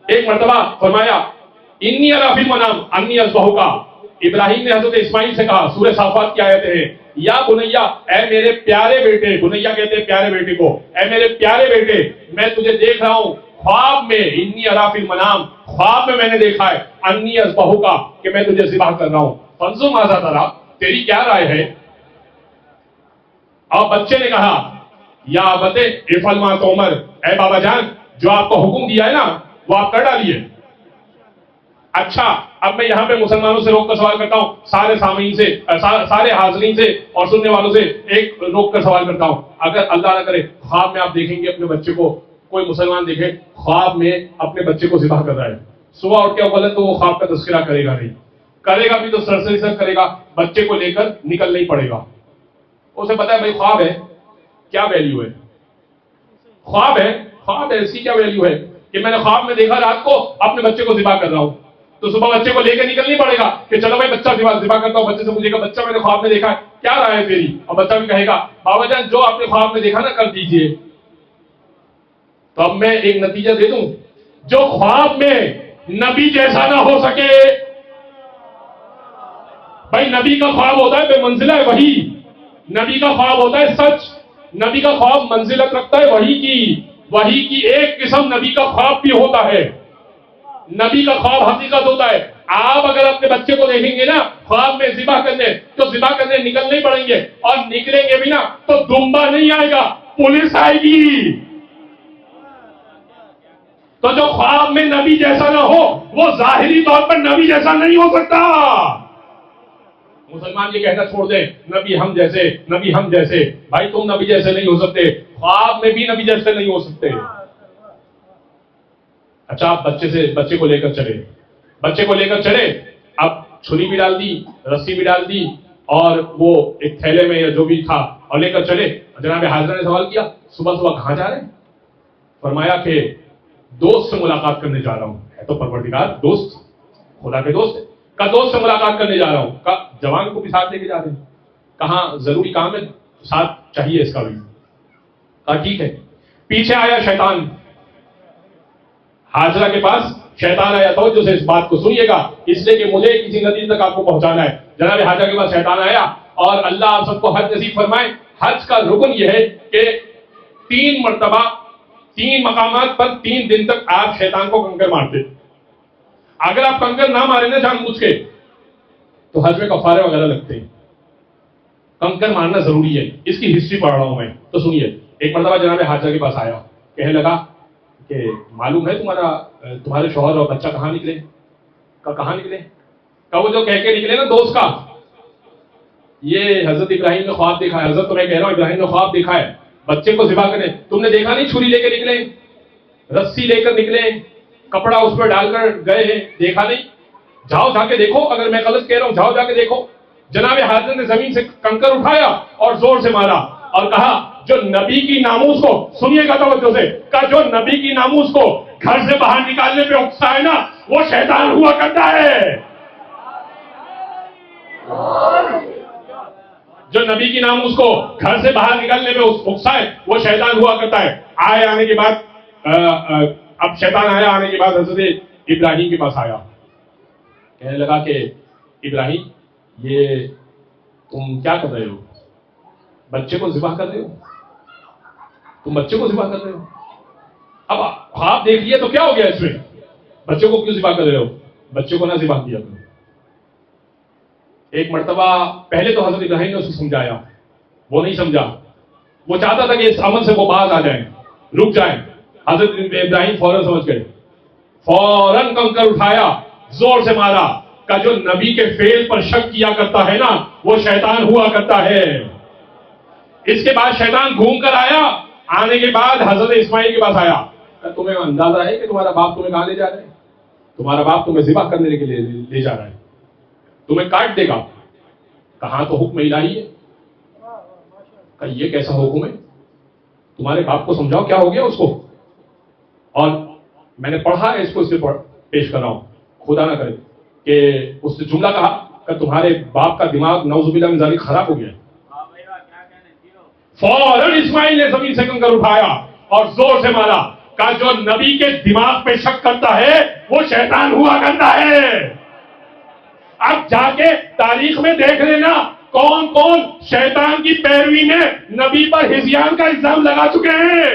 ایک مرتبہ فرمایا انی ارا فی المنام انی اذبحک، ابراہیم نے حضرت اسماعیل سے کہا، سورہ صافات کی آیتیں ہیں، یا بنیا، اے میرے پیارے بیٹے، بنیا کہتے ہیں پیارے بیٹے کو، اے میرے پیارے بیٹے، میں تجھے دیکھ رہا ہوں خواب میں، انی ارا فی المنام، خواب میں نے دیکھا ہے، انی اذبحک، کہ میں تجھے ذبح کر رہا ہوں، فانظر ماذا تری، تیری کیا رائے ہے؟ اور بچے نے کہا یا ابت افعل ما تؤمر، اے بابا جان جو آپ کو حکم دیا ہے نا وہ آپ کر ڈالیے۔ اچھا اب میں یہاں پہ مسلمانوں سے روک کر سوال کرتا ہوں، سارے سامعین سے، سارے حاضرین سے اور سننے والوں سے ایک روک کر سوال کرتا ہوں، اگر اللہ نہ کرے خواب میں آپ دیکھیں گے اپنے بچے کو، کوئی مسلمان دیکھے خواب میں اپنے بچے کو ذبح کر رہا ہے، صبح اٹھ کے اولا تو وہ خواب کا تذکرہ کرے گا نہیں، کرے گا بھی تو سرسری سر کرے گا، بچے کو لے کر نکل نہیں پڑے گا، اسے پتا ہے بھائی خواب ہے، کیا ویلیو ہے، خواب ہے، خواب ہے، اس کی کیا ویلیو ہے کہ میں نے خواب میں دیکھا رات کو اپنے بچے کو ذبح کر رہا ہوں، تو صبح بچے کو لے کے نکل نہیں پڑے گا کہ چلو بھائی بچہ ذبح کرتا ہوں، بچے سے پوچھے گا بچہ میں نے خواب میں دیکھا ہے کیا رائے ہے تیری، اور بچہ بھی کہے گا بابا جان جو آپ نے خواب میں دیکھا نا کر دیجئے۔ تو اب میں ایک نتیجہ دے دوں، جو خواب میں نبی جیسا نہ ہو سکے، بھائی نبی کا خواب ہوتا ہے بے منزلہ ہے وحی، نبی کا خواب ہوتا ہے سچ، نبی کا خواب منزلت رکھتا ہے وحی کی ایک قسم نبی کا خواب بھی ہوتا ہے، نبی کا خواب حقیقت ہوتا ہے۔ آپ اگر اپنے بچے کو دیکھیں گے نا خواب میں ذبح کرنے، تو ذبح کرنے نکل نہیں پڑیں گے، اور نکلیں گے بھی نا تو دمبا نہیں آئے گا، پولیس آئے گی۔ تو جو خواب میں نبی جیسا نہ ہو وہ ظاہری طور پر نبی جیسا نہیں ہو سکتا۔ مسلمان یہ کہنا چھوڑ دیں نبی ہم جیسے، نبی ہم جیسے، بھائی تم نبی جیسے نہیں ہو سکتے، خواب میں بھی نبی جیسے نہیں ہو سکتے۔ اچھا آپ بچے کو لے کر چلے، اب چھری بھی ڈال دی، رسی بھی ڈال دی، اور وہ ایک تھیلے میں یا جو بھی تھا اور لے کر چلے۔ جناب حاضرہ نے سوال کیا صبح کہاں جا رہے ہیں؟ فرمایا کہ دوست سے ملاقات کرنے جا رہا ہوں، ہے تو پروردگار دوست، خدا کے دوست کا دوست سے ملاقات کرنے جا رہا ہوں، کا جوان کو بھی ساتھ لے کے جا رہے ہیں، کہاں ضروری کام ہے ساتھ چاہیے اس کا بھی، کہا ٹھیک ہے۔ پیچھے آیا شیطان، حاضرہ کے پاس شیطان آیا، توجہ سے اس بات کو سنیے گا اس لیے کہ مجھے کسی نتیجے تک آپ کو پہنچانا ہے۔ جناب حاضرہ کے پاس شیطان آیا، اور اللہ آپ سب کو حج نصیب فرمائے۔ حج کا رکن یہ ہے کہ 3 مرتبہ 3 مقامات پر 3 دن تک آپ شیطان کو کنکر مارتے، اگر آپ کنکر نہ مارے نا جان بوجھ کے تو حج میں کفارے وغیرہ لگتے ہیں، کنکر مارنا ضروری ہے، اس کی ہسٹری پڑھ رہا ہوں میں تو سنیے۔ ایک مرتبہ جناب حاضرہ کے پاس آیا، کہنے لگا کہ معلوم ہے تمہارے شوہر اور بچہ کہاں نکلے؟ کہاں نکلے؟ وہ جو کہہ کے نکلے نا دوست کا، یہ حضرت ابراہیم نے خواب دیکھا ہے، حضرت تو میں کہہ رہا ہوں ابراہیم نے خواب دیکھا ہے بچے کو ذبح کرنے، تم نے دیکھا نہیں چھری لے کے نکلے، رسی لے کر نکلے، کپڑا اس پر ڈال کر گئے ہیں، دیکھا نہیں؟ جاؤ جا کے دیکھو، اگر میں غلط کہہ رہا ہوں جاؤ جا کے دیکھو۔ جناب حاضر نے زمین سے کنکر اٹھایا اور زور سے مارا اور کہا جو نبی کی ناموس کو، سنیے گا توجہ سے، کہا جو نبی کی ناموس کو گھر سے باہر نکالنے پہ اکسا ہے نا وہ شیطان ہوا کرتا ہے، جو نبی کی ناموس کو گھر سے باہر نکالنے پہ اکسا ہے وہ شیطان ہوا کرتا ہے۔ آنے کے بعد اب شیطان آنے کے بعد حضرت ابراہیم کے پاس آیا، کہنے لگا کہ ابراہیم یہ تم کیا کر رہے ہو؟ بچے کو ذبح کر رہے ہو؟ تم بچے کو ذبح کر رہے ہو؟ اب خواب دیکھ لیا تو کیا ہو گیا اس میں؟ بچے کو کیوں ذبح کر رہے ہو؟ بچے کو نہ ذبح کیا کرو۔ ایک مرتبہ پہلے تو حضرت ابراہیم نے اسے سمجھایا، وہ نہیں سمجھا، وہ چاہتا تھا کہ اس عمل سے وہ باز آ جائیں، رک جائیں۔ حضرت ابراہیم فوراً سمجھ گئے، فوراً کنکر اٹھایا، زور سے مارا، کہ جو نبی کے فعل پر شک کیا کرتا ہے نا وہ شیطان ہوا کرتا ہے۔ اس کے بعد شیطان گھوم کر آیا، آنے کے بعد حضرت اسماعیل کے پاس آیا، کہ تمہیں اندازہ ہے کہ تمہارا باپ تمہیں کہاں لے جا رہا ہے؟ تمہارا باپ تمہیں ذبح کرنے کے لیے لے جا رہا ہے، تمہیں کاٹ دے گا۔ کہاں تو حکم الہی ہے، کہ یہ کیسا حکم ہے؟ تمہارے باپ کو سمجھاؤ کیا ہو گیا اس کو۔ اور میں نے پڑھا ہے اس کو، اس سے پیش کر رہا ہوں، خدا نہ کرے کہ اس نے جملہ کہا کہ تمہارے باپ کا دماغ نعوذ باللہ من ذالک خراب ہو گیا۔ فوراً اسماعیل نے زمین سے کنکر اٹھایا اور زور سے مارا، کا جو نبی کے دماغ پہ شک کرتا ہے وہ شیطان ہوا کرتا ہے. اب جا کے تاریخ میں دیکھ لینا کون کون شیطان کی پیروی میں نبی پر ہذیان کا الزام لگا چکے ہیں.